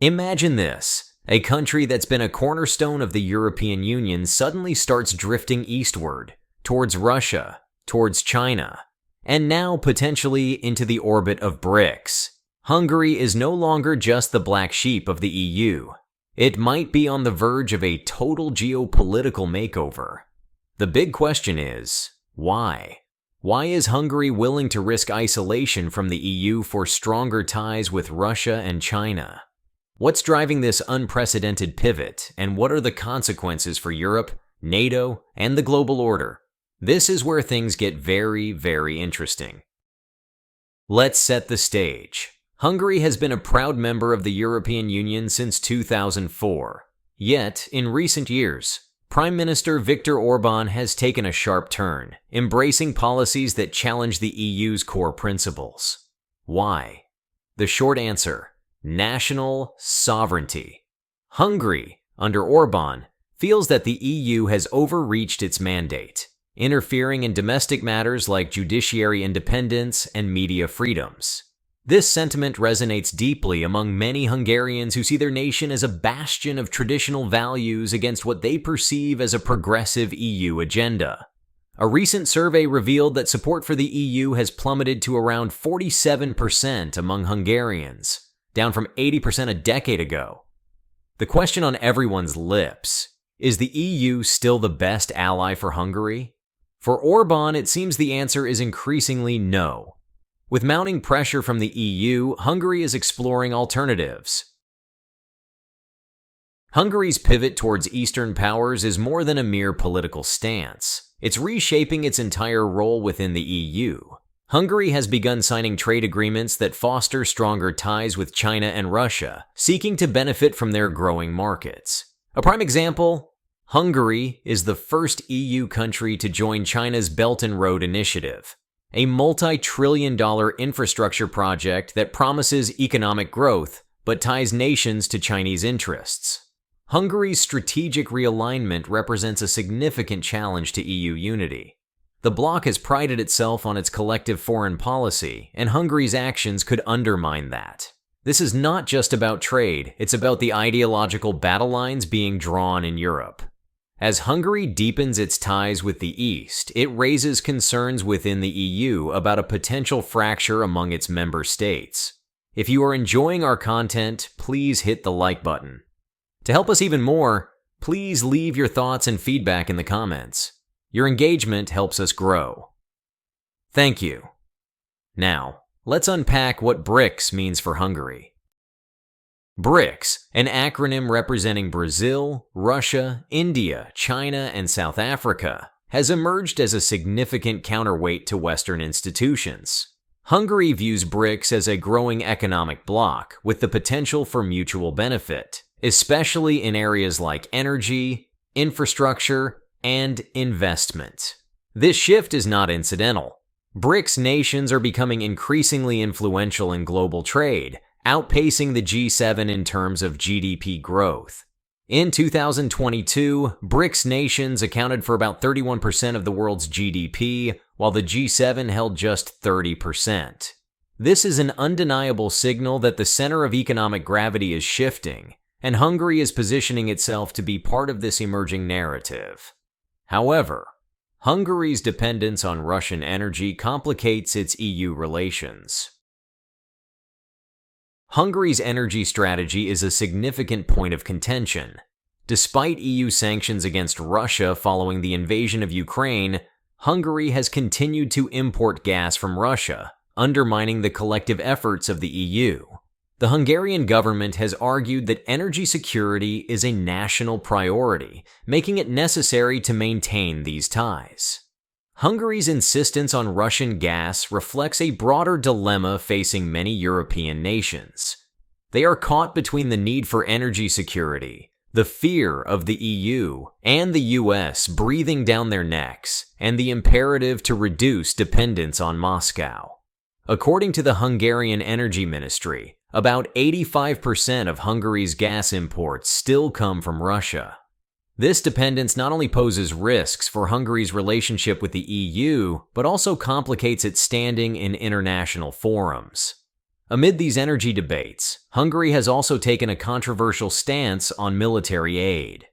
Imagine this. A country that's been a cornerstone of the European Union suddenly starts drifting eastward, towards Russia, towards China, and now potentially into the orbit of BRICS. Hungary is no longer just the black sheep of the EU. It might be on the verge of a total geopolitical makeover. The big question is, why? Why is Hungary willing to risk isolation from the EU for stronger ties with Russia and China? What's driving this unprecedented pivot, and what are the consequences for Europe, NATO, and the global order? This is where things get very, very interesting. Let's set the stage. Hungary has been a proud member of the European Union since 2004. Yet, in recent years, Prime Minister Viktor Orbán has taken a sharp turn, embracing policies that challenge the EU's core principles. Why? The short answer: national sovereignty. Hungary, under Orbán, feels that the EU has overreached its mandate, interfering in domestic matters like judiciary independence and media freedoms. This sentiment resonates deeply among many Hungarians who see their nation as a bastion of traditional values against what they perceive as a progressive EU agenda. A recent survey revealed that support for the EU has plummeted to around 47% among Hungarians, down from 80% a decade ago. The question on everyone's lips: is the EU still the best ally for Hungary? For Orbán, it seems the answer is increasingly no. With mounting pressure from the EU, Hungary is exploring alternatives. Hungary's pivot towards Eastern powers is more than a mere political stance. It's reshaping its entire role within the EU. Hungary has begun signing trade agreements that foster stronger ties with China and Russia, seeking to benefit from their growing markets. A prime example: Hungary is the first EU country to join China's Belt and Road Initiative, a multi-trillion-dollar infrastructure project that promises economic growth but ties nations to Chinese interests. Hungary's strategic realignment represents a significant challenge to EU unity. The bloc has prided itself on its collective foreign policy, and Hungary's actions could undermine that. This is not just about trade, it's about the ideological battle lines being drawn in Europe. As Hungary deepens its ties with the East, it raises concerns within the EU about a potential fracture among its member states. If you are enjoying our content, please hit the like button. To help us even more, please leave your thoughts and feedback in the comments. Your engagement helps us grow. Thank you. Now, let's unpack what BRICS means for Hungary. BRICS, an acronym representing Brazil, Russia, India, China, and South Africa, has emerged as a significant counterweight to Western institutions. Hungary views BRICS as a growing economic bloc with the potential for mutual benefit, especially in areas like energy, infrastructure, and investment. This shift is not incidental. BRICS nations are becoming increasingly influential in global trade, outpacing the G7 in terms of GDP growth. In 2022, BRICS nations accounted for about 31% of the world's GDP, while the G7 held just 30%. This is an undeniable signal that the center of economic gravity is shifting, and Hungary is positioning itself to be part of this emerging narrative. However, Hungary's dependence on Russian energy complicates its EU relations. Hungary's energy strategy is a significant point of contention. Despite EU sanctions against Russia following the invasion of Ukraine, Hungary has continued to import gas from Russia, undermining the collective efforts of the EU. The Hungarian government has argued that energy security is a national priority, making it necessary to maintain these ties. Hungary's insistence on Russian gas reflects a broader dilemma facing many European nations. They are caught between the need for energy security, the fear of the EU and the US breathing down their necks, and the imperative to reduce dependence on Moscow. According to the Hungarian Energy Ministry, about 85% of Hungary's gas imports still come from Russia. This dependence not only poses risks for Hungary's relationship with the EU, but also complicates its standing in international forums. Amid these energy debates, Hungary has also taken a controversial stance on military aid.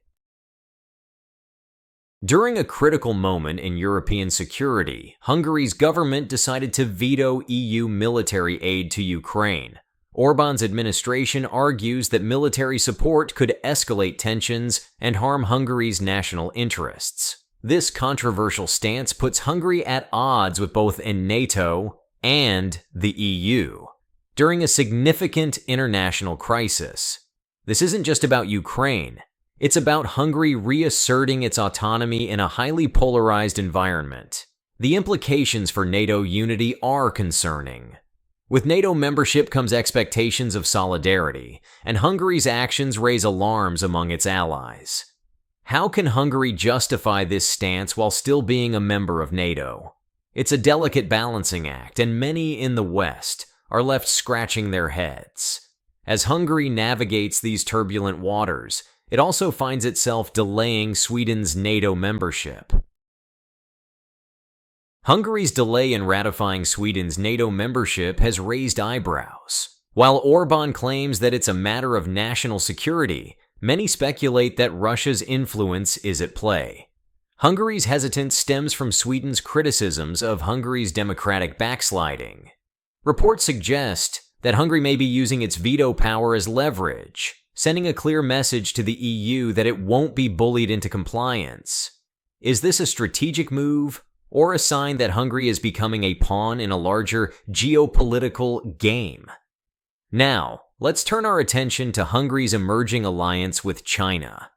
During a critical moment in European security, Hungary's government decided to veto EU military aid to Ukraine. Orbán's administration argues that military support could escalate tensions and harm Hungary's national interests. This controversial stance puts Hungary at odds with both NATO and the EU during a significant international crisis. This isn't just about Ukraine. It's about Hungary reasserting its autonomy in a highly polarized environment. The implications for NATO unity are concerning. With NATO membership comes expectations of solidarity, and Hungary's actions raise alarms among its allies. How can Hungary justify this stance while still being a member of NATO? It's a delicate balancing act, and many in the West are left scratching their heads. As Hungary navigates these turbulent waters, it also finds itself delaying Sweden's NATO membership. Hungary's delay in ratifying Sweden's NATO membership has raised eyebrows. While Orbán claims that it's a matter of national security, many speculate that Russia's influence is at play. Hungary's hesitance stems from Sweden's criticisms of Hungary's democratic backsliding. Reports suggest that Hungary may be using its veto power as leverage, sending a clear message to the EU that it won't be bullied into compliance. Is this a strategic move, or a sign that Hungary is becoming a pawn in a larger geopolitical game? Now, let's turn our attention to Hungary's emerging alliance with China.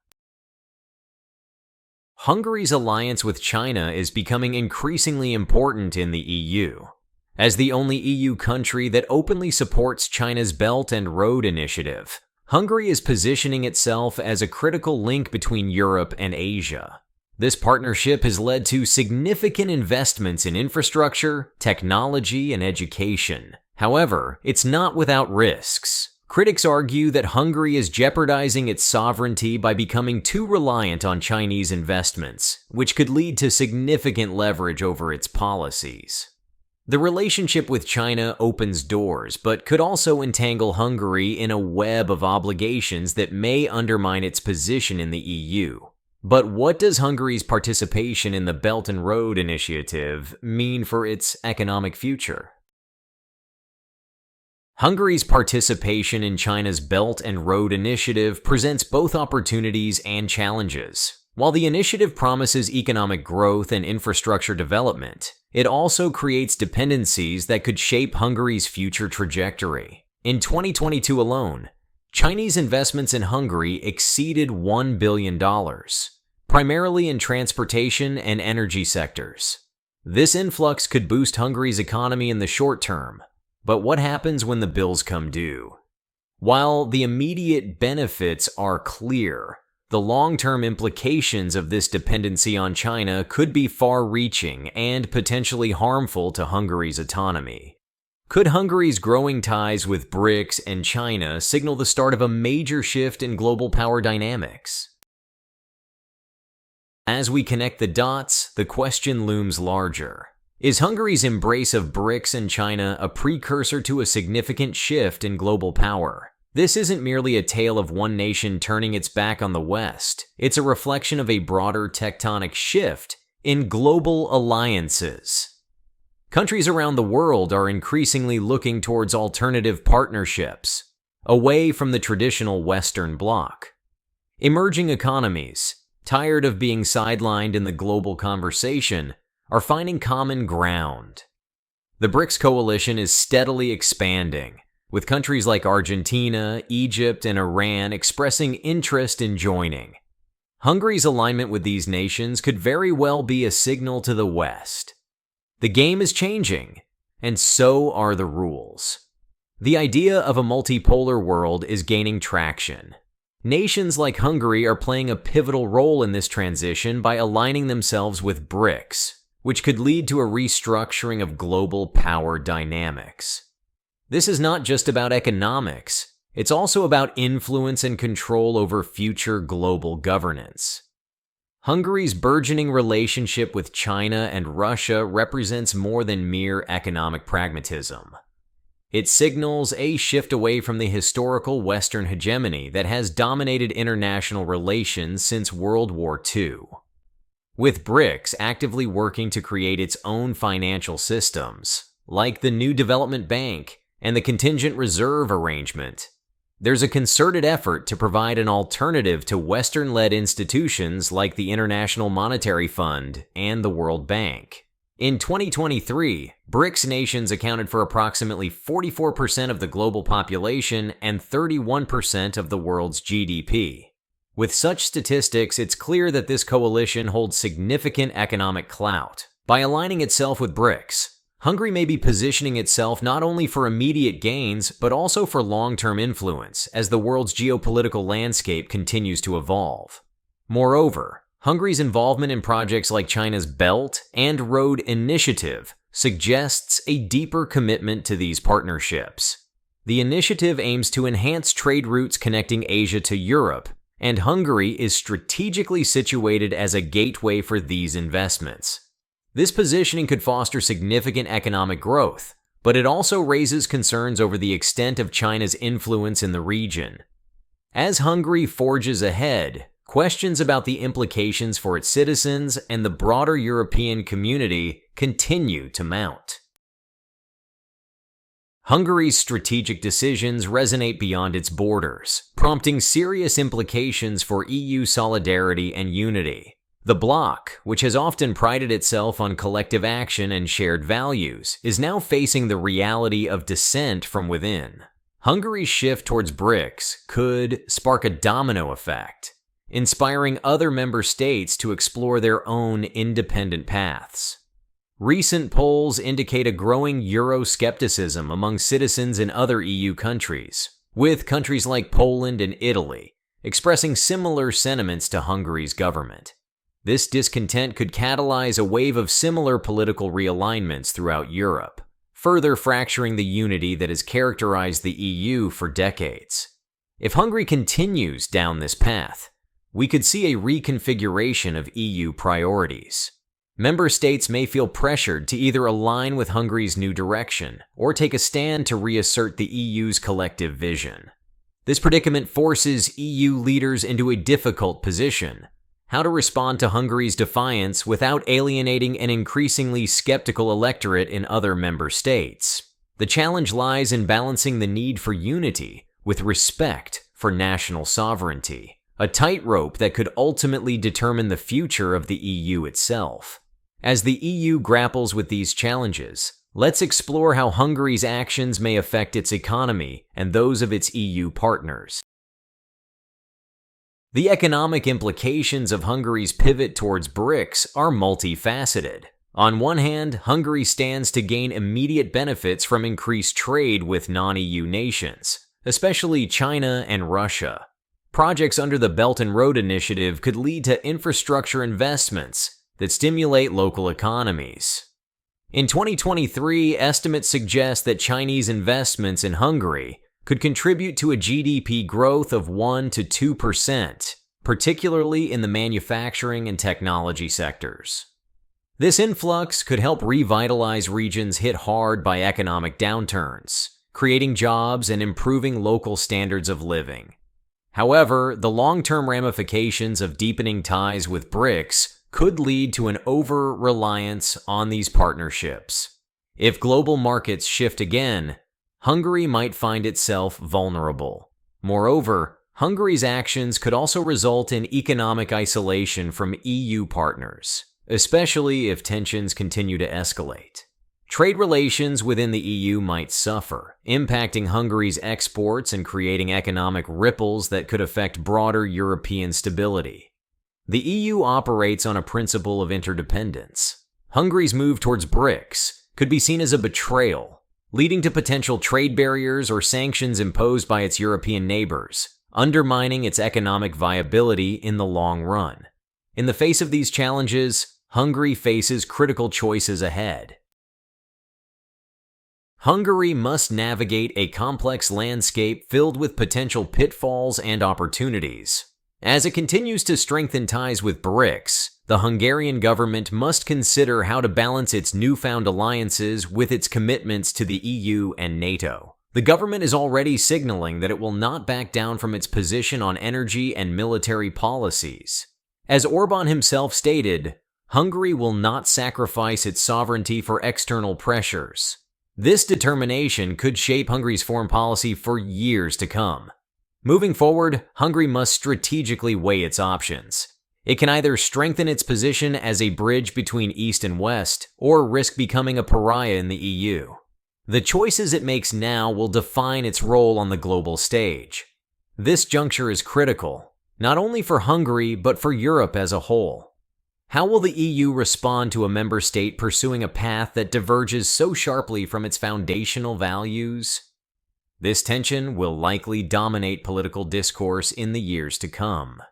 Hungary's alliance with China is becoming increasingly important in the EU. As the only EU country that openly supports China's Belt and Road Initiative, Hungary is positioning itself as a critical link between Europe and Asia. This partnership has led to significant investments in infrastructure, technology, and education. However, it's not without risks. Critics argue that Hungary is jeopardizing its sovereignty by becoming too reliant on Chinese investments, which could lead to significant leverage over its policies. The relationship with China opens doors, but could also entangle Hungary in a web of obligations that may undermine its position in the EU. But what does Hungary's participation in the Belt and Road Initiative mean for its economic future? Hungary's participation in China's Belt and Road Initiative presents both opportunities and challenges. While the initiative promises economic growth and infrastructure development, it also creates dependencies that could shape Hungary's future trajectory. In 2022 alone, Chinese investments in Hungary exceeded $1 billion, primarily in transportation and energy sectors. This influx could boost Hungary's economy in the short term, but what happens when the bills come due? While the immediate benefits are clear, the long-term implications of this dependency on China could be far-reaching and potentially harmful to Hungary's autonomy. Could Hungary's growing ties with BRICS and China signal the start of a major shift in global power dynamics? As we connect the dots, the question looms larger. Is Hungary's embrace of BRICS and China a precursor to a significant shift in global power? This isn't merely a tale of one nation turning its back on the West. It's a reflection of a broader tectonic shift in global alliances. Countries around the world are increasingly looking towards alternative partnerships, away from the traditional Western bloc. Emerging economies, tired of being sidelined in the global conversation, are finding common ground. The BRICS coalition is steadily expanding, with countries like Argentina, Egypt, and Iran expressing interest in joining. Hungary's alignment with these nations could very well be a signal to the West. The game is changing, and so are the rules. The idea of a multipolar world is gaining traction. Nations like Hungary are playing a pivotal role in this transition by aligning themselves with BRICS, which could lead to a restructuring of global power dynamics. This is not just about economics, it's also about influence and control over future global governance. Hungary's burgeoning relationship with China and Russia represents more than mere economic pragmatism. It signals a shift away from the historical Western hegemony that has dominated international relations since World War II. With BRICS actively working to create its own financial systems, like the New Development Bank and the Contingent Reserve Arrangement, there's a concerted effort to provide an alternative to Western-led institutions like the International Monetary Fund and the World Bank. In 2023, BRICS nations accounted for approximately 44% of the global population and 31% of the world's GDP. With such statistics, it's clear that this coalition holds significant economic clout. By aligning itself with BRICS, Hungary may be positioning itself not only for immediate gains, but also for long-term influence as the world's geopolitical landscape continues to evolve. Moreover, Hungary's involvement in projects like China's Belt and Road Initiative suggests a deeper commitment to these partnerships. The initiative aims to enhance trade routes connecting Asia to Europe, and Hungary is strategically situated as a gateway for these investments. This positioning could foster significant economic growth, but it also raises concerns over the extent of China's influence in the region. As Hungary forges ahead, questions about the implications for its citizens and the broader European community continue to mount. Hungary's strategic decisions resonate beyond its borders, prompting serious implications for EU solidarity and unity. The bloc, which has often prided itself on collective action and shared values, is now facing the reality of dissent from within. Hungary's shift towards BRICS could spark a domino effect, inspiring other member states to explore their own independent paths. Recent polls indicate a growing Euroscepticism among citizens in other EU countries, with countries like Poland and Italy expressing similar sentiments to Hungary's government. This discontent could catalyze a wave of similar political realignments throughout Europe, further fracturing the unity that has characterized the EU for decades. If Hungary continues down this path, we could see a reconfiguration of EU priorities. Member states may feel pressured to either align with Hungary's new direction or take a stand to reassert the EU's collective vision. This predicament forces EU leaders into a difficult position: how to respond to Hungary's defiance without alienating an increasingly skeptical electorate in other member states. The challenge lies in balancing the need for unity with respect for national sovereignty, a tightrope that could ultimately determine the future of the EU itself. As the EU grapples with these challenges, let's explore how Hungary's actions may affect its economy and those of its EU partners. The economic implications of Hungary's pivot towards BRICS are multifaceted. On one hand, Hungary stands to gain immediate benefits from increased trade with non-EU nations, especially China and Russia. Projects under the Belt and Road Initiative could lead to infrastructure investments that stimulate local economies. In 2023, estimates suggest that Chinese investments in Hungary could contribute to a GDP growth of 1 to 2%, particularly in the manufacturing and technology sectors. This influx could help revitalize regions hit hard by economic downturns, creating jobs and improving local standards of living. However, the long-term ramifications of deepening ties with BRICS could lead to an over-reliance on these partnerships. If global markets shift again, Hungary might find itself vulnerable. Moreover, Hungary's actions could also result in economic isolation from EU partners, especially if tensions continue to escalate. Trade relations within the EU might suffer, impacting Hungary's exports and creating economic ripples that could affect broader European stability. The EU operates on a principle of interdependence. Hungary's move towards BRICS could be seen as a betrayal, leading to potential trade barriers or sanctions imposed by its European neighbors, undermining its economic viability in the long run. In the face of these challenges, Hungary faces critical choices ahead. Hungary must navigate a complex landscape filled with potential pitfalls and opportunities. As it continues to strengthen ties with BRICS, the Hungarian government must consider how to balance its newfound alliances with its commitments to the EU and NATO. The government is already signaling that it will not back down from its position on energy and military policies. As Orbán himself stated, Hungary will not sacrifice its sovereignty for external pressures. This determination could shape Hungary's foreign policy for years to come. Moving forward, Hungary must strategically weigh its options. It can either strengthen its position as a bridge between East and West, or risk becoming a pariah in the EU. The choices it makes now will define its role on the global stage. This juncture is critical, not only for Hungary, but for Europe as a whole. How will the EU respond to a member state pursuing a path that diverges so sharply from its foundational values? This tension will likely dominate political discourse in the years to come.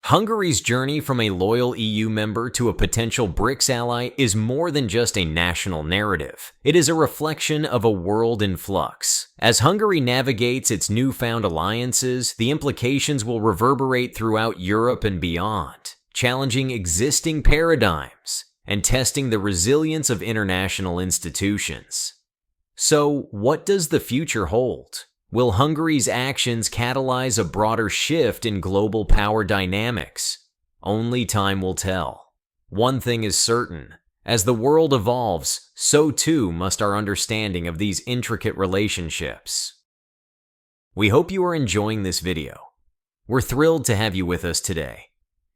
Hungary's journey from a loyal EU member to a potential BRICS ally is more than just a national narrative. It is a reflection of a world in flux. As Hungary navigates its newfound alliances, the implications will reverberate throughout Europe and beyond, challenging existing paradigms and testing the resilience of international institutions. So, what does the future hold? Will Hungary's actions catalyze a broader shift in global power dynamics? Only time will tell. One thing is certain: as the world evolves, so too must our understanding of these intricate relationships. We hope you are enjoying this video. We're thrilled to have you with us today.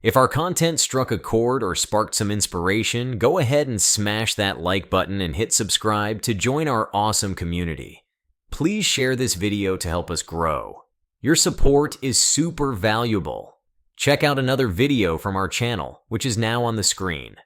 If our content struck a chord or sparked some inspiration, go ahead and smash that like button and hit subscribe to join our awesome community. Please share this video to help us grow. Your support is super valuable. Check out another video from our channel, which is now on the screen.